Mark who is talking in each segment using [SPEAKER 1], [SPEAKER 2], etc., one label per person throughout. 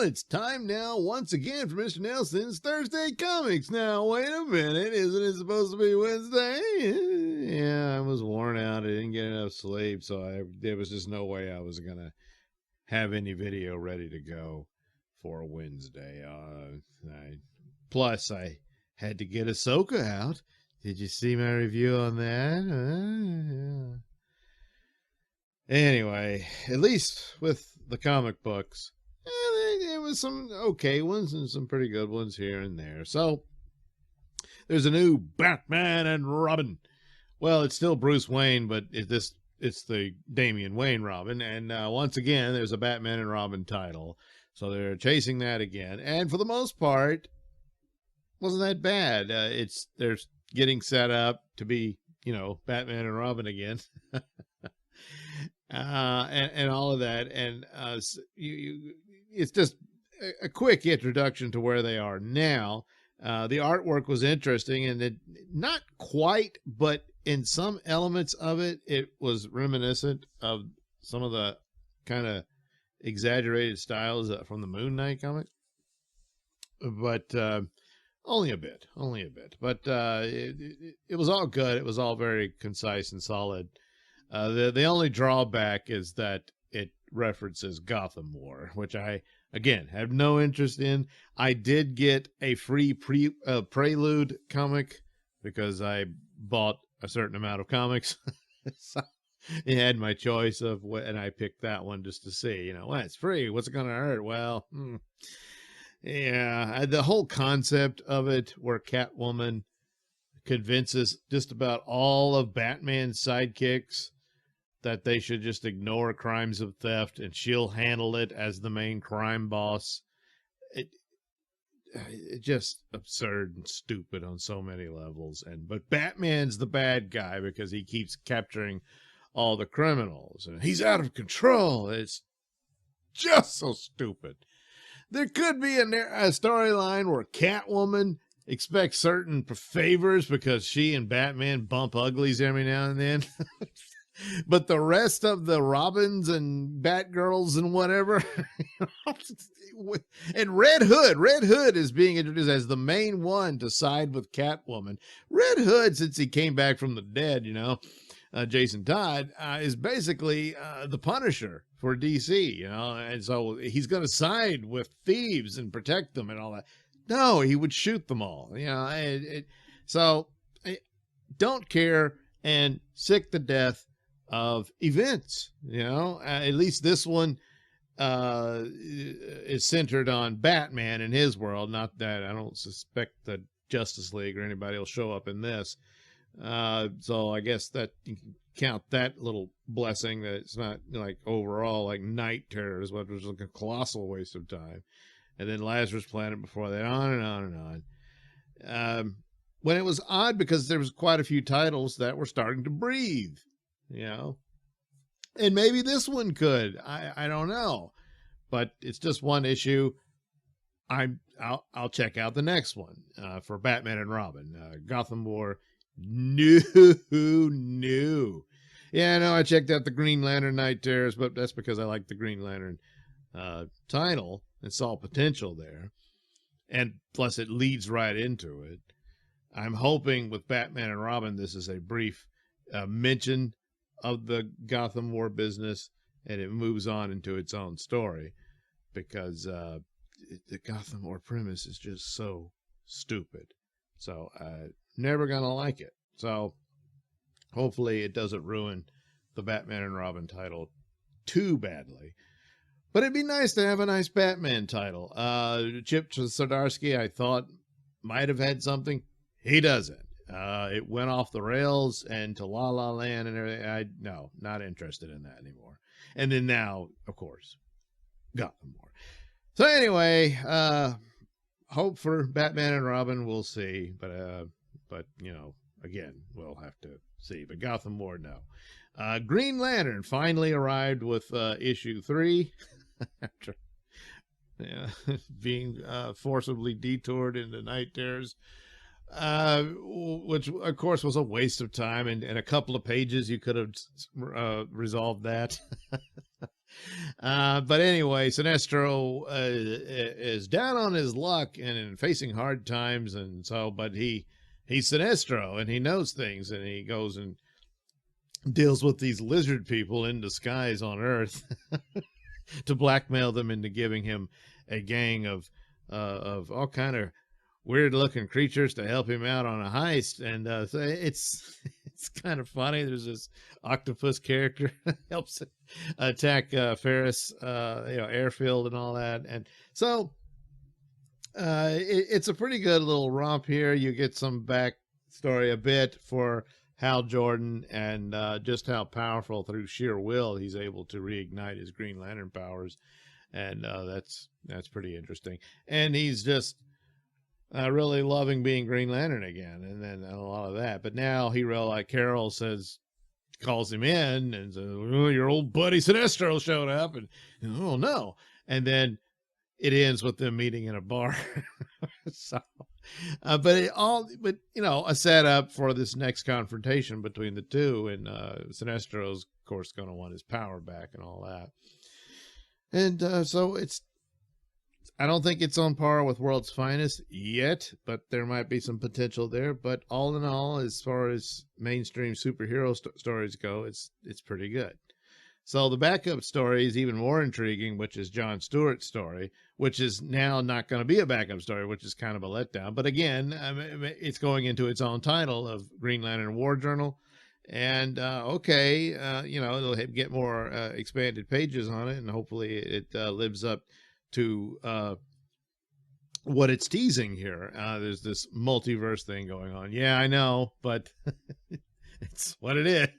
[SPEAKER 1] it's time now once again for Mr. Nailsin's Thursday Comics. Now, wait a minute. Isn't it supposed to be Wednesday? Yeah, I was worn out. I didn't get enough sleep, so there was just no way I was going to have any video ready to go for a Wednesday. Plus, I had to get Ahsoka out. Did you see my review on that? Anyway, at least with the comic books, there was some okay ones and some pretty good ones here and there. So there's a new Batman and Robin. Well, it's still Bruce Wayne, but it's the Damian Wayne Robin. And once again, there's a Batman and Robin title. So they're chasing that again. And for the most part, wasn't that bad. They're getting set up to be, Batman and Robin again. And all of that. And it's just a quick introduction to where they are now. The artwork was interesting, and not quite, but in some elements of it, it was reminiscent of some of the kind of exaggerated styles from the Moon Knight comic. But only a bit. But it was all good. It was all very concise and solid. The only drawback is that it references Gotham War, which I, again, have no interest in. I did get a free Prelude comic because I bought a certain amount of comics. So it had my choice of what, and I picked that one just to see, well, it's free. What's it going to hurt? Well, yeah, the whole concept of it where Catwoman convinces just about all of Batman's sidekicks that they should just ignore crimes of theft and she'll handle it as the main crime boss. It just absurd and stupid on so many levels. But Batman's the bad guy because he keeps capturing all the criminals and he's out of control. It's just so stupid. There could be a storyline where Catwoman expects certain favors because she and Batman bump uglies every now and then. But the rest of the Robins and Batgirls and whatever, and Red Hood is being introduced as the main one to side with Catwoman. Red Hood, since he came back from the dead, Jason Todd, is basically the Punisher for DC, and so he's going to side with thieves and protect them and all that. No, he would shoot them all, So I don't care and sick to death of events, at least this one is centered on Batman and his world. Not that I don't suspect that Justice League or anybody will show up in this. So I guess that you can count that little blessing that it's not like overall like Night Terrors, which was like a colossal waste of time. And then Lazarus Planet before that, on and on and on. When it was odd because there was quite a few titles that were starting to breathe. And maybe this one could. I don't know, but it's just one issue. I'll check out the next one for Batman and Robin. Gotham War, new. Yeah, I know. I checked out the Green Lantern Night Terrors, but that's because I like the Green Lantern title and saw potential there, and plus it leads right into it. I'm hoping with Batman and Robin, this is a brief mention of the Gotham War business, and it moves on into its own story, because the Gotham War premise is just so stupid. So never gonna like it. So hopefully it doesn't ruin the Batman and Robin title too badly. But it'd be nice to have a nice Batman title. Chip Zdarsky, I thought, might have had something. He doesn't. It went off the rails and to La La Land and everything. No, not interested in that anymore. And then now, of course, Gotham War. So anyway, hope for Batman and Robin, we'll see. But again, we'll have to see. But Gotham War, no. Green Lantern finally arrived with issue 3 after being forcibly detoured into Night Terrors. which of course was a waste of time. And in a couple of pages, you could have resolved that. But anyway, Sinestro is down on his luck and facing hard times. And so, but he's Sinestro and he knows things, and he goes and deals with these lizard people in disguise on Earth to blackmail them into giving him a gang of all kind of weird looking creatures to help him out on a heist. And so it's kind of funny. There's this octopus character helps attack Ferris airfield and all that. And so it's a pretty good little romp here. You get some backstory a bit for Hal Jordan and just how powerful through sheer will he's able to reignite his Green Lantern powers. And that's pretty interesting. And he's just really loving being Green Lantern again, and then a lot of that. But now hero like Carol calls him in and says, "Oh, your old buddy Sinestro showed up," and oh no, and then it ends with them meeting in a bar. So, but a setup for this next confrontation between the two, and Sinestro's of course going to want his power back and all that, and so I don't think it's on par with World's Finest yet, but there might be some potential there. But all in all, as far as mainstream superhero stories go, it's pretty good. So the backup story is even more intriguing, which is John Stewart's story, which is now not going to be a backup story, which is kind of a letdown. But again, it's going into its own title of Green Lantern War Journal. And it'll get more expanded pages on it, and hopefully it lives up to what it's teasing here. There's this multiverse thing going on. Yeah, I know, but it's what it is.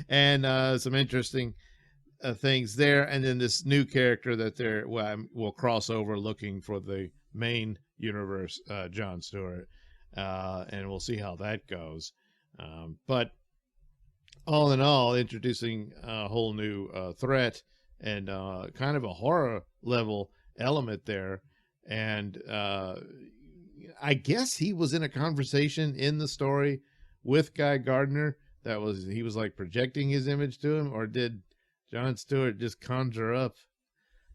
[SPEAKER 1] And some interesting things there. And then this new character that will cross over looking for the main universe, John Stewart. And we'll see how that goes. But all in all, introducing a whole new threat and kind of a horror level element there. And I guess he was in a conversation in the story with Guy Gardner he was like projecting his image to him, or did John Stewart just conjure up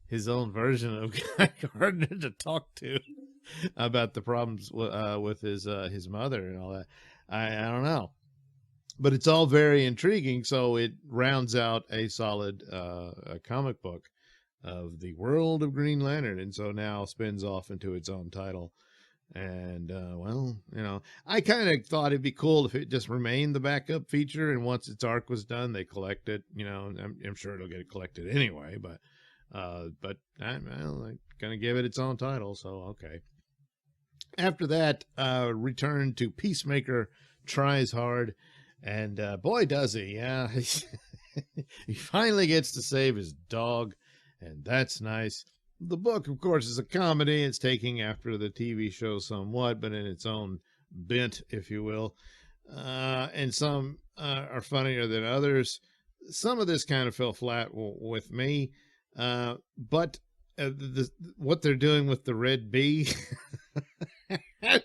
[SPEAKER 1] his own version of Guy Gardner to talk to about the problems with his mother and all that? I don't know. But it's all very intriguing, so it rounds out a solid comic book of the world of Green Lantern, and so now spins off into its own title. And I kind of thought it'd be cool if it just remained the backup feature, and once its arc was done, they collect it. I'm sure it'll get collected anyway, but I'm gonna give it its own title, so okay. After that, return to Peacemaker Tries Hard. And boy, does he. Yeah. He finally gets to save his dog, and that's nice. The book, of course, is a comedy. It's taking after the TV show somewhat, but in its own bent, if you will. And some are funnier than others. Some of this kind of fell flat with me. But what they're doing with the Red Bee...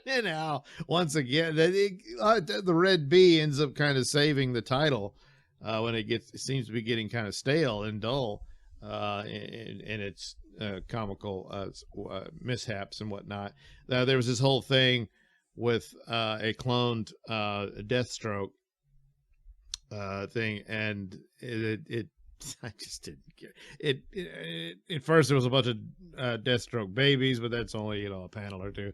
[SPEAKER 1] And now, once again, the Red Bee ends up kind of saving the title when it seems to be getting kind of stale and dull in its comical mishaps and whatnot. There was this whole thing with a cloned Deathstroke thing, and it I just didn't get it. At first, there was a bunch of Deathstroke babies, but that's only a panel or two.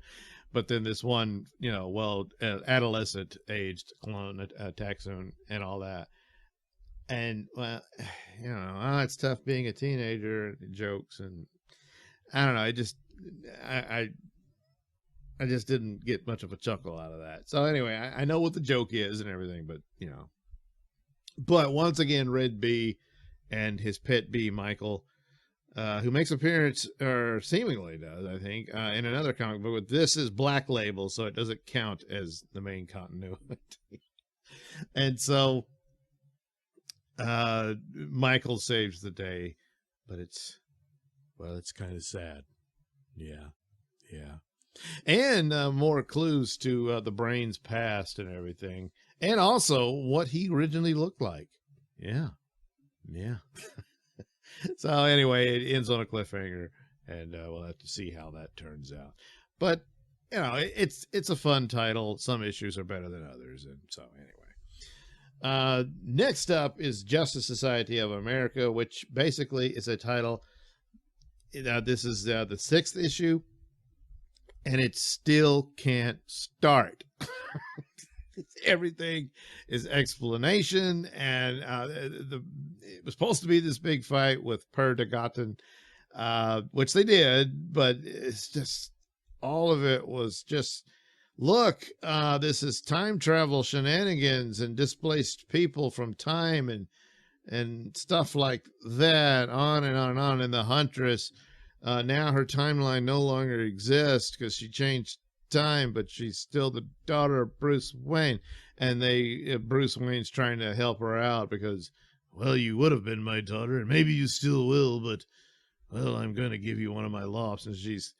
[SPEAKER 1] But then this one, adolescent aged clone attacks him and all that. And, well, it's tough being a teenager, jokes. And I don't know. I just didn't get much of a chuckle out of that. So anyway, I know what the joke is and everything, but, But once again, Red Bee and his pet bee, Michael, who makes appearance, or seemingly does, I think, in another comic book. But this is Black Label, so it doesn't count as the main continuity. And so Michael saves the day, but it's kind of sad. Yeah. and more clues to the Brain's past and everything, and also what he originally looked like. Yeah, yeah. So anyway, it ends on a cliffhanger, and we'll have to see how that turns out. But you know, it's a fun title. Some issues are better than others, and so anyway. Next up is Justice Society of America, which basically is a title. This is the 6th issue, and it still can't start. Everything is explanation, and it was supposed to be this big fight with Per Degatten, which they did, but it's just all of it was just, look, this is time travel shenanigans and displaced people from time and stuff like that, on and on and on. And the Huntress, now her timeline no longer exists because she changed time, but she's still the daughter of Bruce Wayne, and Bruce Wayne's trying to help her out because, well, you would have been my daughter and maybe you still will, but, well, I'm going to give you one of my lofts. And she's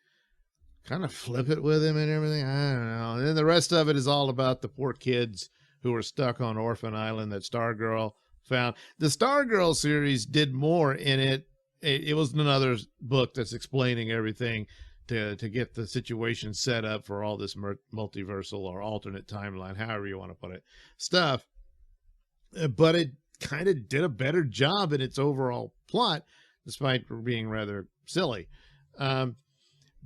[SPEAKER 1] kind of flippant with him and everything. I don't know. And then the rest of it is all about the poor kids who were stuck on Orphan Island that Stargirl found. The Stargirl series did more in it. It was another book that's explaining everything to get the situation set up for all this multiversal or alternate timeline, however you want to put it, stuff. But it kind of did a better job in its overall plot, despite being rather silly.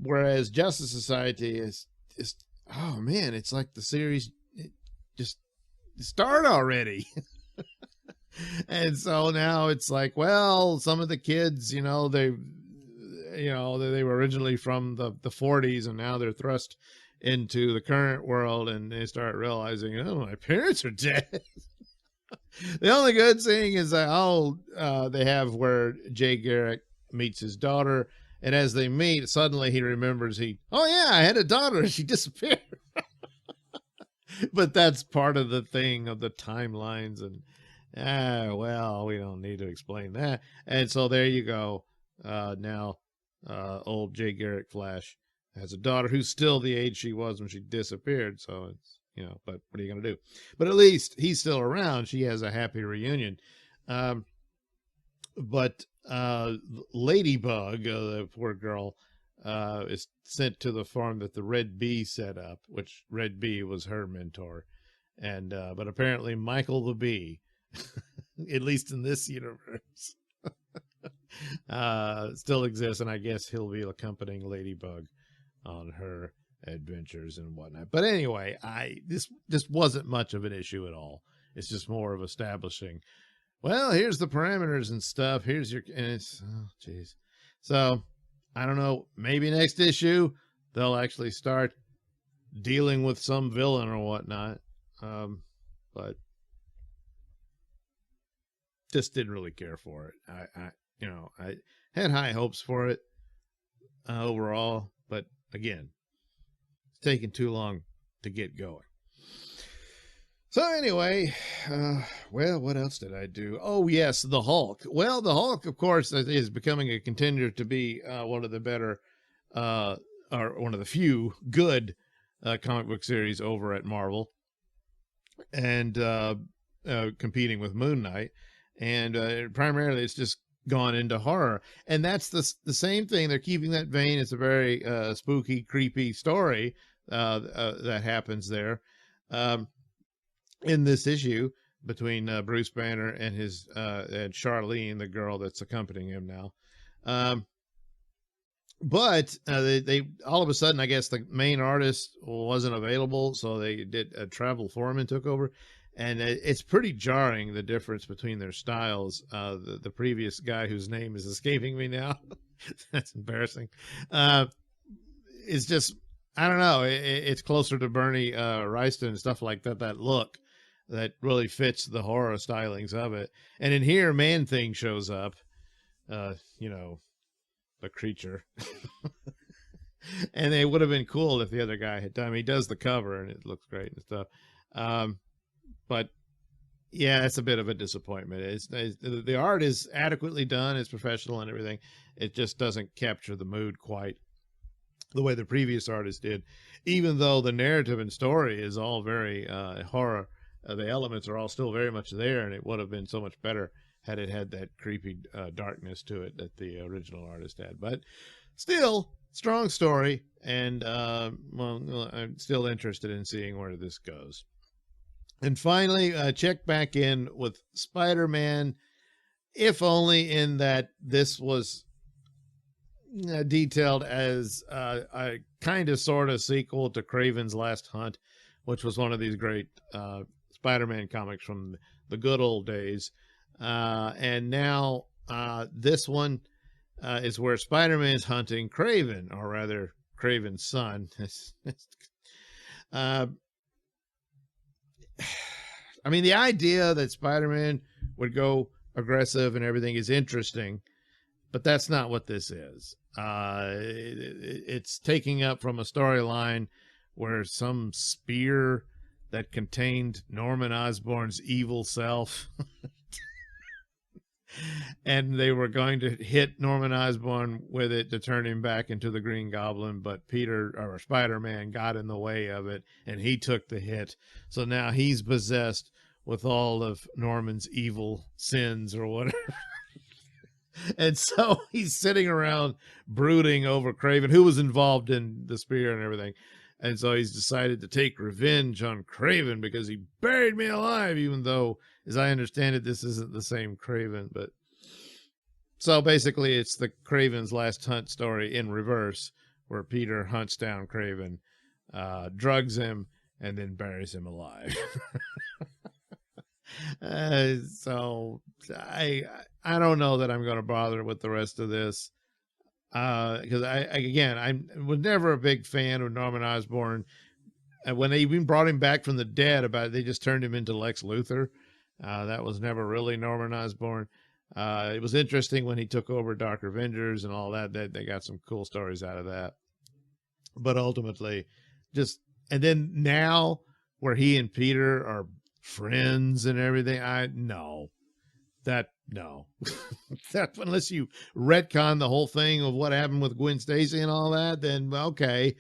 [SPEAKER 1] Whereas Justice Society is oh man, it's like the series just start already. And so now it's like, well, some of the kids, they were originally from the 40s, and now they're thrust into the current world, and they start realizing, oh, my parents are dead. The only good thing is that, they have where Jay Garrick meets his daughter, and as they meet, suddenly he remembers oh yeah, I had a daughter, she disappeared. But that's part of the thing of the timelines, and well, we don't need to explain that. And so there you go. Now old Jay Garrick Flash has a daughter who's still the age she was when she disappeared. So it's, but what are you going to do? But at least he's still around. She has a happy reunion. But Ladybug, the poor girl, is sent to the farm that the Red Bee set up, which Red Bee was her mentor. And, but apparently Michael the Bee, at least in this universe, still exists, and I guess he'll be accompanying Ladybug on her adventures and whatnot. But anyway, this wasn't much of an issue at all. It's just more of establishing, well, here's the parameters and stuff. Here's and it's, oh geez. So I don't know, maybe next issue they'll actually start dealing with some villain or whatnot. But just didn't really care for it. I had high hopes for it overall, but again, it's taking too long to get going. So anyway, well, what else did I do? Oh yes, the Hulk. Well, the Hulk, of course, is becoming a contender to be one of the better, or one of the few good comic book series over at Marvel, and competing with Moon Knight. And primarily it's just gone into horror, and that's the same thing. They're keeping that vein. It's a very spooky, creepy story that happens there in this issue between Bruce Banner and his and Charlene, the girl that's accompanying him now. But they all of a sudden, I guess the main artist wasn't available, so they did a Travel Foreman took over. And it's pretty jarring, the difference between their styles. The previous guy, whose name is escaping me now, that's embarrassing. It's just, I don't know. It's closer to Bernie Wrightson and stuff like that. That look that really fits the horror stylings of it. And in here, Man Thing shows up. The creature. And it would have been cool if the other guy had done. He does the cover, and it looks great and stuff. But yeah, it's a bit of a disappointment. The art is adequately done. It's professional and everything. It just doesn't capture the mood quite the way the previous artist did, even though the narrative and story is all very horror. The elements are all still very much there, and it would have been so much better had it had that creepy darkness to it that the original artist had. But still, strong story, and well, I'm still interested in seeing where this goes. And finally, check back in with Spider-Man, if only in that this was detailed as a kind of sort of sequel to Kraven's Last Hunt, which was one of these great Spider-Man comics from the good old days. And now this one is where Spider-Man's hunting Kraven, or rather Kraven's son. I mean, the idea that Spider-Man would go aggressive and everything is interesting, but that's not what this is. It's taking up from a storyline where some spear that contained Norman Osborn's evil self and they were going to hit Norman Osborn with it to turn him back into the Green Goblin, but Peter, or Spider-Man, got in the way of it and he took the hit. So now he's possessed with all of Norman's evil sins or whatever. And so he's sitting around brooding over Kraven, who was involved in the spear and everything. And so he's decided to take revenge on Kraven because he buried me alive, even though, as I understand it, this isn't the same Kraven. But so basically it's the Kraven's Last Hunt story in reverse, where Peter hunts down Kraven, drugs him, and then buries him alive. So I don't know that I'm going to bother with the rest of this, because I was never a big fan of Norman Osborn. When they even brought him back from the dead, they just turned him into Lex Luthor. That was never really Norman Osborn. It was interesting when he took over Dark Avengers and all that. They got some cool stories out of that. But ultimately, and then now where he and Peter are friends and everything, no. That unless you retcon the whole thing of what happened with Gwen Stacy and all that, then okay,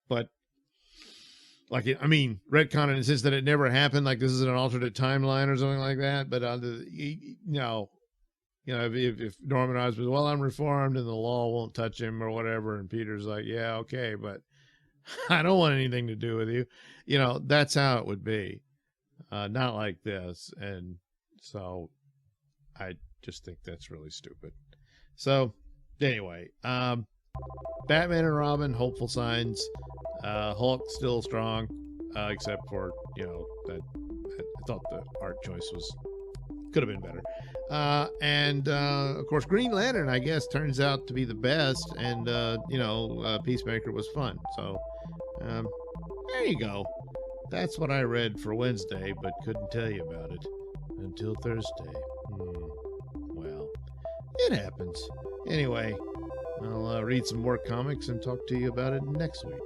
[SPEAKER 1] but retcon in the sense that it never happened, like this is an alternate timeline or something like that. But if Norman Osborn, well, I'm reformed and the law won't touch him or whatever, and Peter's like, yeah, okay, but I don't want anything to do with you. That's how it would be. Not like this. And so I just think that's really stupid. So anyway, Batman and Robin, hopeful signs. Hulk still strong, except for, that I thought the art choice could have been better. And of course, Green Lantern, I guess, turns out to be the best. And, Peacemaker was fun. So there you go. That's what I read for Wednesday, but couldn't tell you about it until Thursday. Well, it happens. Anyway, I'll read some more comics and talk to you about it next week.